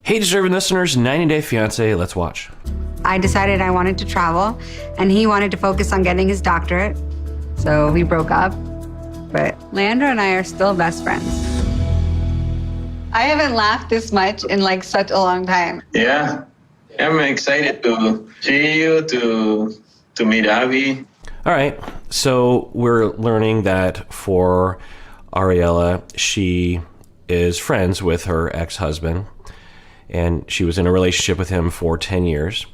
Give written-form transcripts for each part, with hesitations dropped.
Hey, deserving listeners, 90 Day Fiancé, let's watch. I decided I wanted to travel, and he wanted to focus on getting his doctorate. So we broke up, but Leandro and I are still best friends. I haven't laughed this much in like such a long time. Yeah, I'm excited to see you, to meet Abby. All right, so we're learning that for Ariela, she is friends with her ex-husband, and she was in a relationship with him for 10 years.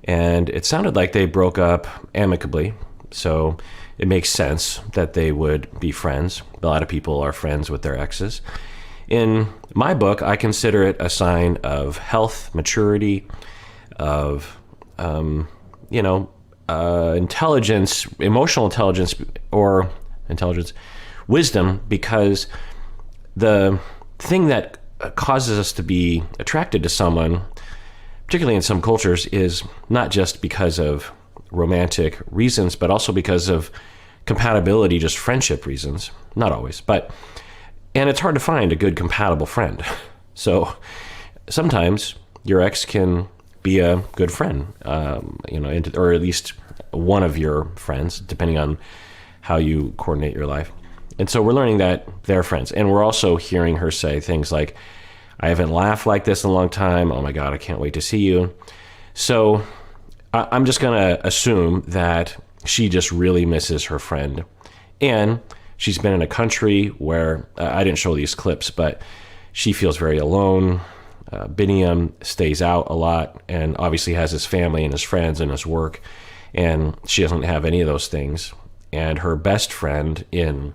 And it sounded like they broke up amicably, so it makes sense that they would be friends. A lot of people are friends with their exes. In my book, I consider it a sign of health, maturity, of intelligence, emotional intelligence, or intelligence, wisdom, because the thing that causes us to be attracted to someone, particularly in some cultures, is not just because of romantic reasons, but also because of compatibility, just friendship reasons. Not always, and it's hard to find a good compatible friend. So sometimes your ex can be a good friend, or at least one of your friends, depending on how you coordinate your life. And so we're learning that they're friends. And we're also hearing her say things like, I haven't laughed like this in a long time. Oh my God, I can't wait to see you. So I'm just going to assume that she just really misses her friend. And she's been in a country where, I didn't show these clips, but she feels very alone. Biniyam stays out a lot and obviously has his family and his friends and his work. And she doesn't have any of those things. And her best friend in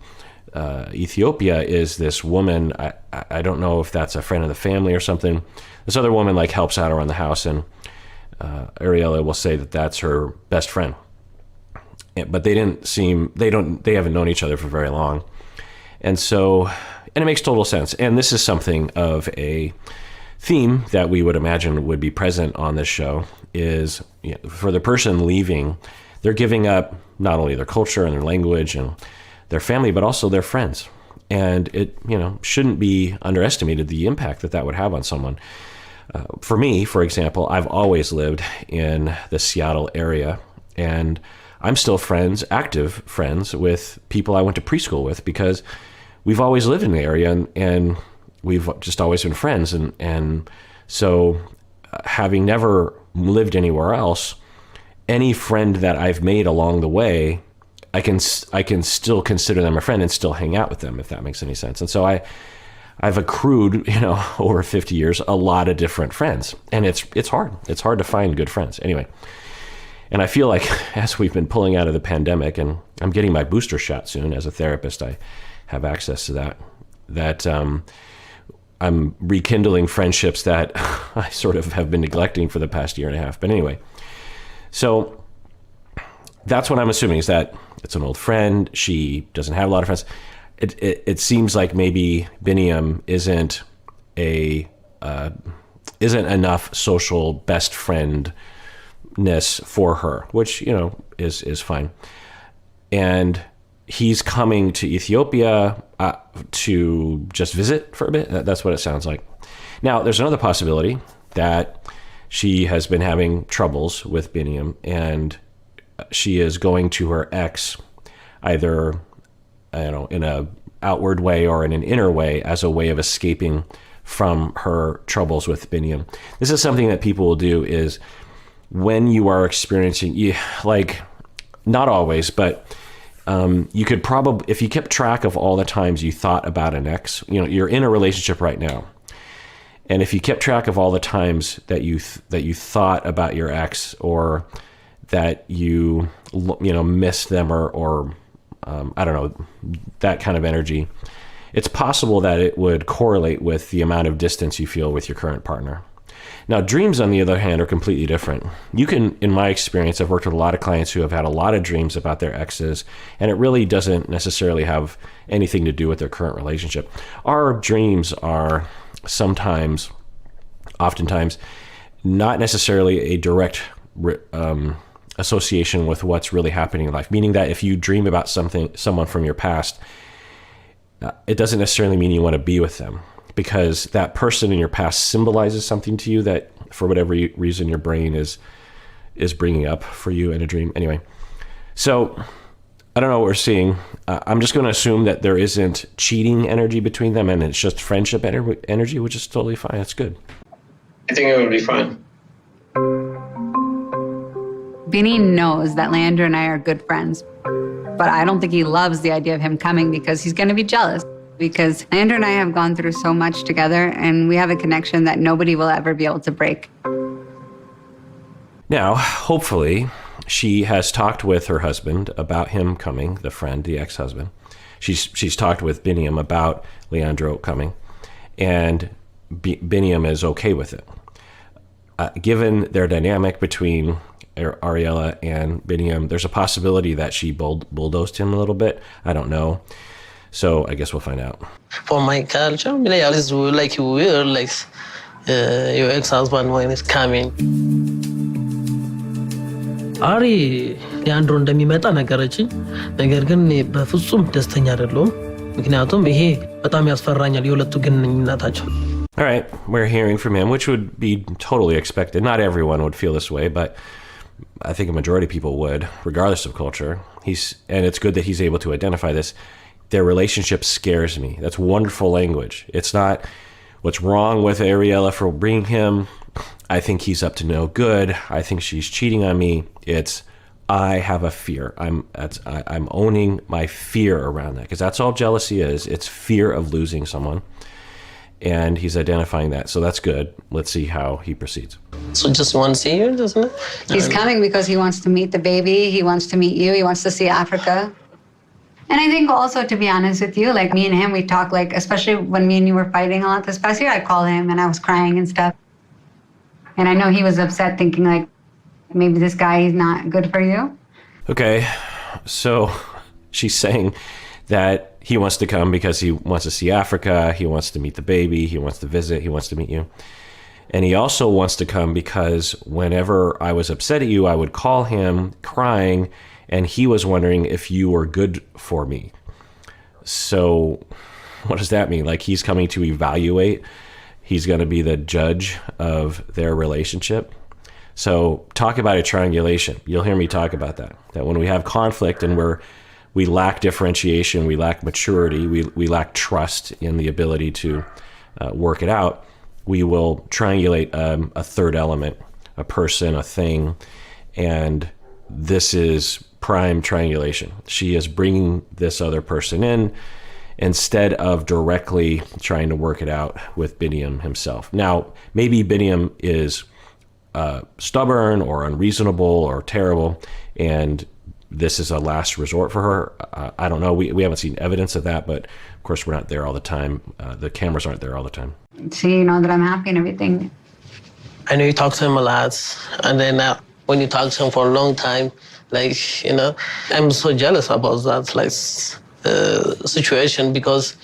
Ethiopia is this woman. I don't know if that's a friend of the family or something. This other woman like helps out around the house, and Ariela will say that that's her best friend. But they haven't known each other for very long. And it makes total sense. And this is something of a theme that we would imagine would be present on this show is, for the person leaving, they're giving up not only their culture and their language and their family, but also their friends. And it, shouldn't be underestimated the impact that would have on someone. For me, for example, I've always lived in the Seattle area, and I'm still active friends with people I went to preschool with, because we've always lived in the area and we've just always been friends. And so having never lived anywhere else, any friend that I've made along the way, I can still consider them a friend and still hang out with them, if that makes any sense. And so I've accrued, over 50 years, a lot of different friends, and it's hard. It's hard to find good friends. Anyway, and I feel like as we've been pulling out of the pandemic, and I'm getting my booster shot soon as a therapist, I have access to that I'm rekindling friendships that I sort of have been neglecting for the past year and a half. But anyway, so that's what I'm assuming, is that it's an old friend. She doesn't have a lot of friends. It seems like maybe Biniyam isn't enough social best friendness for her, which is fine. And he's coming to Ethiopia to just visit for a bit. That's what it sounds like. Now, there's another possibility that she has been having troubles with Biniyam, and she is going to her ex either in a outward way or in an inner way as a way of escaping from her troubles with Biniyam. This is something that people will do, is when you are experiencing, not always, but you could probably, if you kept track of all the times you thought about an ex, you're in a relationship right now. And if you kept track of all the times that you thought about your ex, or that you missed them, or I don't know, that kind of energy, it's possible that it would correlate with the amount of distance you feel with your current partner. Now, dreams, on the other hand, are completely different. You can, in my experience, I've worked with a lot of clients who have had a lot of dreams about their exes, and it really doesn't necessarily have anything to do with their current relationship. Our dreams are oftentimes, not necessarily a direct association with what's really happening in life. Meaning that if you dream about someone from your past, it doesn't necessarily mean you want to be with them. because that person in your past symbolizes something to you that for whatever reason your brain is bringing up for you in a dream. Anyway, so I don't know what we're seeing. I'm just going to assume that there isn't cheating energy between them and it's just friendship energy, which is totally fine. That's good. I think it will be fine. Bini knows that Leandro and I are good friends, but I don't think he loves the idea of him coming because he's going to be jealous. Because Leandro and I have gone through so much together and we have a connection that nobody will ever be able to break. Now, hopefully, she has talked with her husband about him coming, the friend, the ex-husband. She's talked with Biniyam about Leandro coming, and Biniyam is okay with it. Given their dynamic between Ariela and Biniyam, there's a possibility that she bulldozed him a little bit. I don't know. So I guess we'll find out. For my culture, it's like weird, like your ex-husband when he's coming. አሪ ሊያንድሮ እንደሚመጣ ነገረችኝ። ነገር ግን በፍጹም ደስተኛ አይደለሁም። ምክንያቱም ይሄ በጣም ያስፈራኛል የሁለቱ ግንኙነታቸው። All right, we're hearing from him, which would be totally expected. Not everyone would feel this way, but I think a majority of people would, regardless of culture. And it's good that he's able to identify this. Their relationship scares me. That's wonderful language. It's not what's wrong with Ariela for bringing him. I think he's up to no good. I think she's cheating on me. It's I have a fear. I'm owning my fear around that because that's all jealousy is. It's fear of losing someone, and he's identifying that. So that's good. Let's see how he proceeds. So just want to see you, doesn't it? He's coming because he wants to meet the baby. He wants to meet you. He wants to see Africa. And I think also, to be honest with you, like me and him, we talk like, especially when me and you were fighting a lot this past year, I'd call him and I was crying and stuff. And I know he was upset thinking like, maybe this guy is not good for you. Okay, so she's saying that he wants to come because he wants to see Africa, he wants to meet the baby, he wants to visit, he wants to meet you. And he also wants to come because whenever I was upset at you, I would call him crying, and he was wondering if you were good for me. So what does that mean? Like he's coming to evaluate? He's going to be the judge of their relationship? So talk about a triangulation. You'll hear me talk about that. That when we have conflict and we lack differentiation, we lack maturity, we lack trust in the ability to work it out, we will triangulate a third element, a person, a thing, and this is prime triangulation. She is bringing this other person in instead of directly trying to work it out with Biniyam himself. Now, maybe Biniyam is stubborn or unreasonable or terrible, and this is a last resort for her. I don't know. We haven't seen evidence of that, but of course we're not there all the time. The cameras aren't there all the time. So you know that I'm happy and everything. I know you talk to him a lot, and then when you talk to him for a long time, like, I'm so jealous about that, like, situation because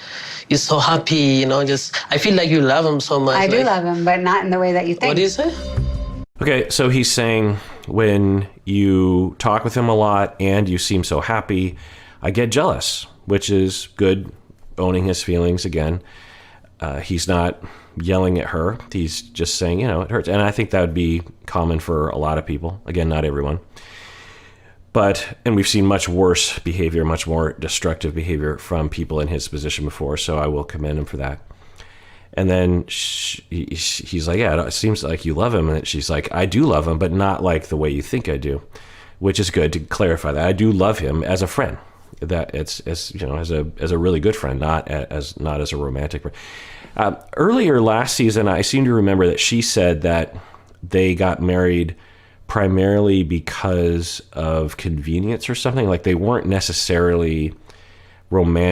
he's so happy, just, I feel like you love him so much. I do love him, but not in the way that you think. What do you say? Okay, so he's saying when you talk with him a lot and you seem so happy, I get jealous, which is good, owning his feelings again. He's not yelling at her. He's just saying, it hurts. And I think that would be common for a lot of people. Again, not everyone. And we've seen much worse behavior, much more destructive behavior from people in his position before, so I will commend him for that. And then he's like, yeah, it seems like you love him. And she's like, I do love him, but not like the way you think I do, which is good to clarify that. I do love him as a friend, that it's as a really good friend, not as a romantic friend. Earlier last season, I seem to remember that she said that they got married primarily because of convenience or something. Like they weren't necessarily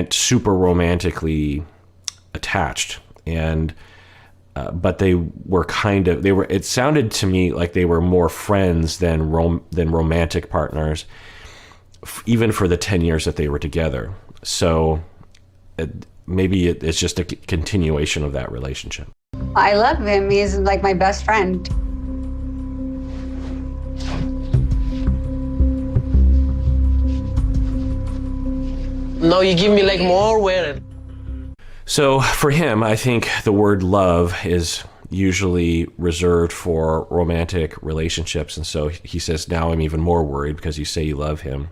super romantically attached, and but they were it sounded to me like they were more friends than romantic partners, even for the 10 years that they were together. So maybe it's just a continuation of that relationship. I love him. He's like my best friend. No, you give me like more weird. So for him, I think the word love is usually reserved for romantic relationships. And so he says, now I'm even more worried because you say you love him.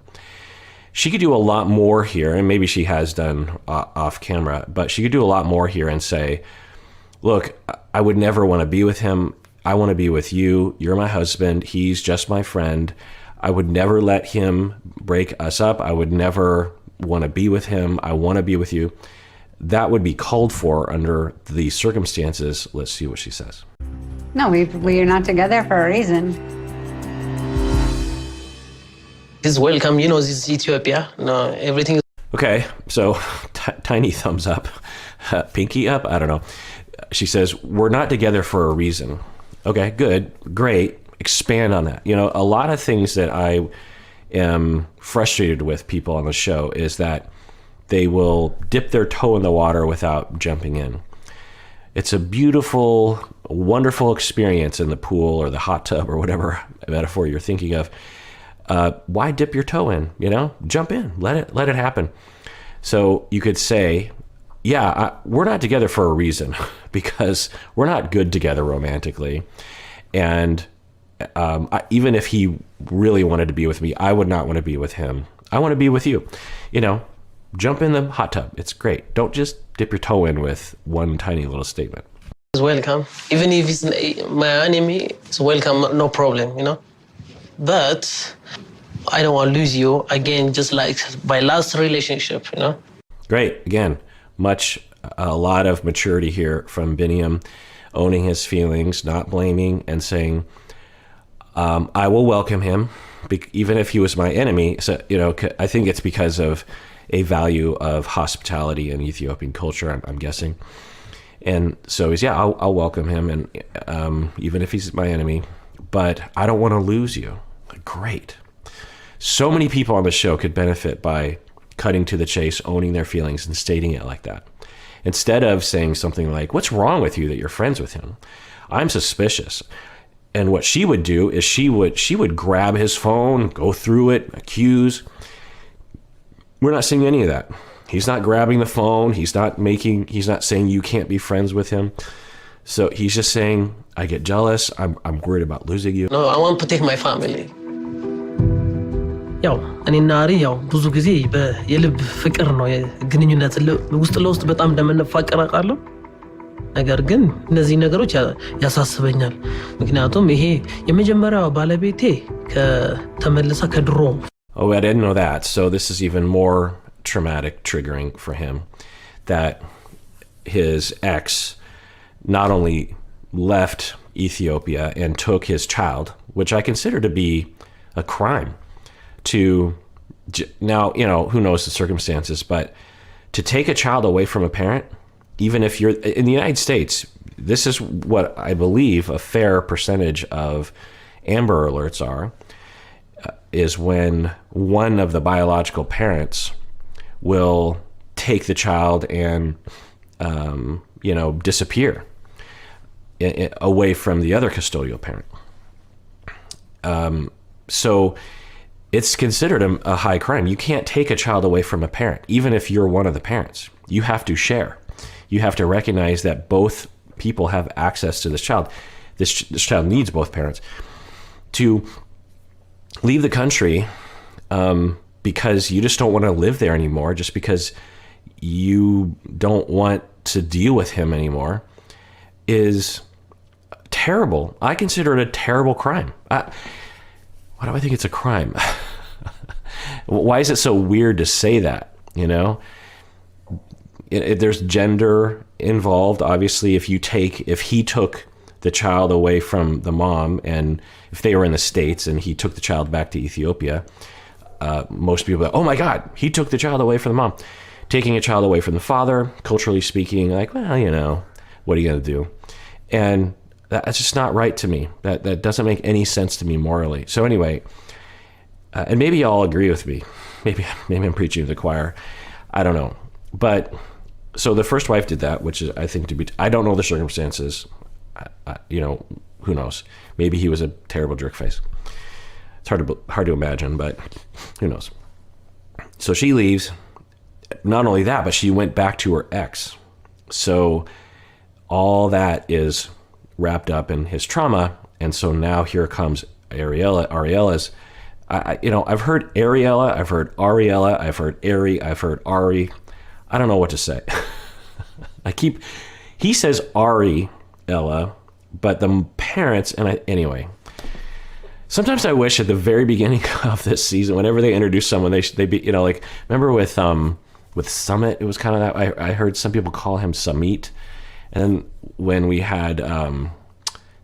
She could do a lot more here, and maybe she has done off camera, but she could do a lot more here and say, look, I would never want to be with him. I want to be with you. You're my husband. He's just my friend. I would never let him break us up. I would never want to be with him. I want to be with you. That would be called for under the circumstances. Let's see what she says. No, we are not together for a reason. He's welcome. You know, this is Ethiopia. No, everything is Okay, so tiny thumbs up, pinky up, I don't know. She says, we're not together for a reason. Okay, good, great. Expand on that. You know, a lot of things that I am frustrated with people on the show is that they will dip their toe in the water without jumping in. It's a beautiful, wonderful experience in the pool or the hot tub or whatever metaphor you're thinking of. Why dip your toe in? You know, jump in, let it happen. So you could say, yeah, we're not together for a reason because we're not good together romantically. And even if he really wanted to be with me, I would not want to be with him. I want to be with you. You know, jump in the hot tub. It's great. Don't just dip your toe in with one tiny little statement. welcome. Even if he's my enemy, it's welcome, no problem, you know. But I don't want to lose you again, just like my last relationship, you know. Great. Again, a lot of maturity here from Biniyam, owning his feelings, not blaming, and saying, I will welcome him, even if he was my enemy. So, you know, I think it's because of a value of hospitality in Ethiopian culture, I'm guessing. And so he's, I'll welcome him, and even if he's my enemy, but I don't want to lose you. Great. So many people on the show could benefit by cutting to the chase, owning their feelings, and stating it like that. Instead of saying something like, what's wrong with you that you're friends with him? I'm suspicious. And what she would do is she would grab his phone, go through it, accuse. We're not seeing any of that. He's not grabbing the phone. He's not saying you can't be friends with him. So he's just saying, I get jealous. I'm worried about losing you. No, I want to protect my family. ያው እኔና አሪ ያው ብዙ ጊዜ የልብ ፍቅር ነው ግንኙነት ውስጥ ለውስጥ በጣም እንደምንፋቀር አውቃለሁ። ነገር ግን እነዚህ ነገሮች ያሳስበኛል። ምክንያቱም ይሄ የመጀመሪያው ባለቤቴ ከተመለሰ ከድሮ Oh, I didn't know that. So this is even more traumatic, triggering for him, that his ex not only left Ethiopia and took his child, which I consider to be a crime. Now, you know, who knows the circumstances, but to take a child away from a parent, even if you're in the United States, this is what I believe a fair percentage of Amber Alerts are, is when one of the biological parents will take the child and, you know, disappear away from the other custodial parent. So it's considered a high crime. You can't take a child away from a parent, even if you're one of the parents. You have to share. You have to recognize that both people have access to this child. This child needs both parents. To leave the country because you just don't want to live there anymore, just because you don't want to deal with him anymore, is terrible. I consider it a terrible crime. Why do I think it's a crime? Why is it so weird to say that, you know? There's gender involved. Obviously, if he took the child away from the mom, and if they were in the States and he took the child back to Ethiopia, most people are, oh my God, he took the child away from the mom. Taking a child away from the father, culturally speaking, like, well, you know, what are you going to do? And that's just not right to me. That doesn't make any sense to me morally. So anyway, and maybe y'all agree with me. Maybe I'm preaching to the choir. I don't know. But so the first wife did that, which is, I think, I don't know the circumstances. You know, who knows? Maybe he was a terrible jerk face. It's hard to imagine, but who knows? So she leaves. Not only that, but she went back to her ex. So all that is wrapped up in his trauma. And so now here comes Ariela's. I've heard Ariela, I've heard Ariela, I've heard Ari, I've heard Ari. I don't know what to say. He says Ariela, but the parents, anyway. Sometimes I wish at the very beginning of this season, whenever they introduce someone, they be, like, remember with Summit, it was kind of that, I heard some people call him Samit. And then when we had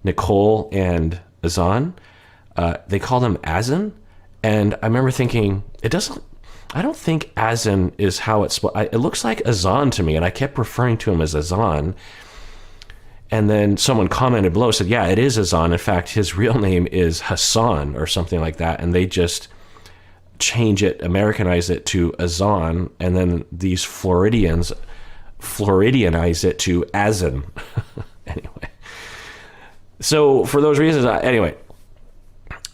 Nicole and Azan, they called him Azan. And I remember thinking, I don't think Azan is how it's, it looks like Azan to me. And I kept referring to him as Azan. And then someone commented below, said, yeah, it is Azan. In fact, his real name is Hassan or something like that. And they just Americanize it to Azan. And then these Floridianize it to Azan. Anyway. So for those reasons,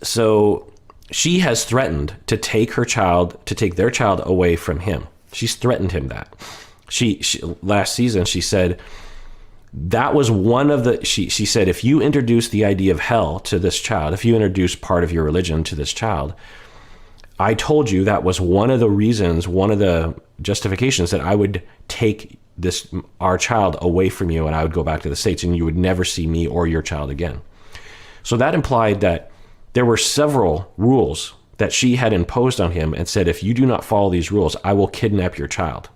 so she has threatened to take their child away from him. She's threatened him that. She last season, she said, that was one of the, she said, if you introduce the idea of hell to this child, if you introduce part of your religion to this child, I told you that was one of the reasons, one of the justifications that I would take our child away from you and I would go back to the States and you would never see me or your child again. So that implied that there were several rules that she had imposed on him and said, if you do not follow these rules, I will kidnap your child.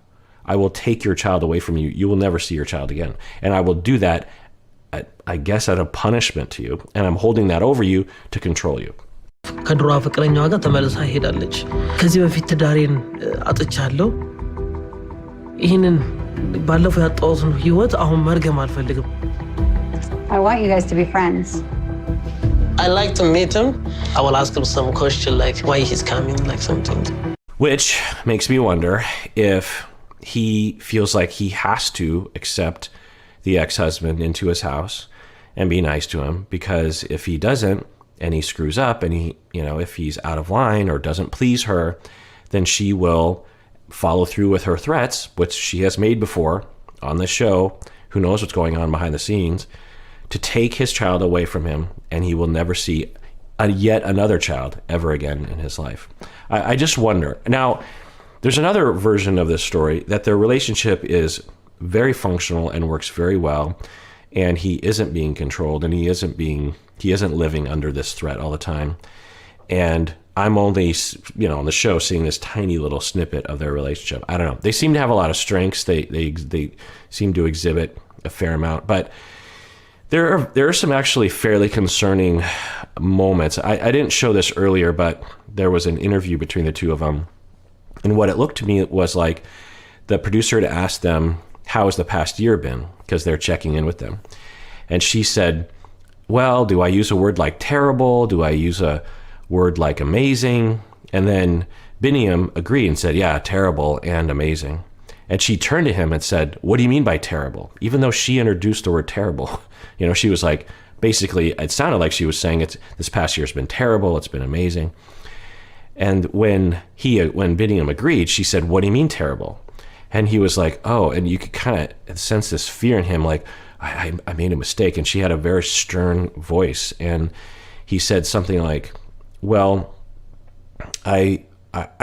I will take your child away from you. You will never see your child again. And I will do that, I guess, out of punishment to you. And I'm holding that over you to control you. ከድሮ ፍቅረኛዋ ጋር ተመልሳ ሄዳለች። ከዚህ በፊት ትዳሬን አጥቻለሁ። ይህንን ባለፈው ያጣሁትን ህይወት አሁን መርገም አልፈልግም። I want you guys to be friends. I like to meet him. I will ask him some question like why he's coming, like something. Which makes me wonder if he feels like he has to accept the ex-husband into his house and be nice to him, because if he doesn't and he screws up and if he's out of line or doesn't please her, then she will follow through with her threats, which she has made before on this show. Who knows what's going on behind the scenes, to take his child away from him, and he will never see yet another child ever again in his life. I just wonder. Now, there's another version of this story that their relationship is very functional and works very well, and he isn't being controlled, and he isn't living under this threat all the time. And I'm only, on the show seeing this tiny little snippet of their relationship. I don't know. They seem to have a lot of strengths. They seem to exhibit a fair amount, but there are some actually fairly concerning moments. I didn't show this earlier, but there was an interview between the two of them. And what it looked to me was like the producer had asked them, how has the past year been? Because they're checking in with them. And she said, well, do I use a word like terrible? Do I use a word like amazing? And then Biniyam agreed and said, yeah, terrible and amazing. And she turned to him and said, what do you mean by terrible? Even though she introduced the word terrible, she was like, basically, it sounded like she was saying this past year's been terrible. It's been amazing. And when Biniyam agreed, she said, what do you mean terrible? And he was like, oh, and you could kind of sense this fear in him, like, I made a mistake. And she had a very stern voice. And he said something like, well, I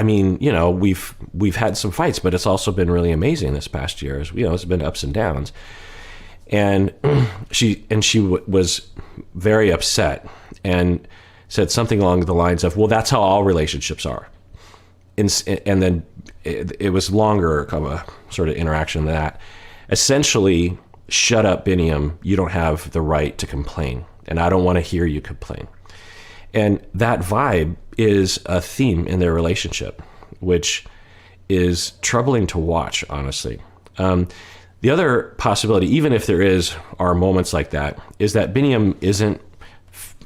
mean, we've had some fights, but it's also been really amazing this past year. It's been ups and downs. And she was very upset and said something along the lines of, well, that's how all relationships are. And then it was longer of a sort of interaction than that. Essentially, shut up, Biniyam. You don't have the right to complain. And I don't want to hear you complain. And that vibe is a theme in their relationship, which is troubling to watch, honestly. The other possibility, even if there are moments like that, is that Biniyam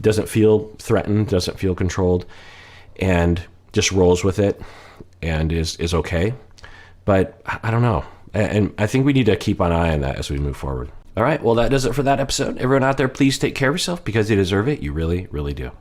doesn't feel threatened, doesn't feel controlled, and just rolls with it and is okay. But I don't know. And I think we need to keep an eye on that as we move forward. All right, well, that does it for that episode. Everyone out there, please take care of yourself because you deserve it. You really, really do.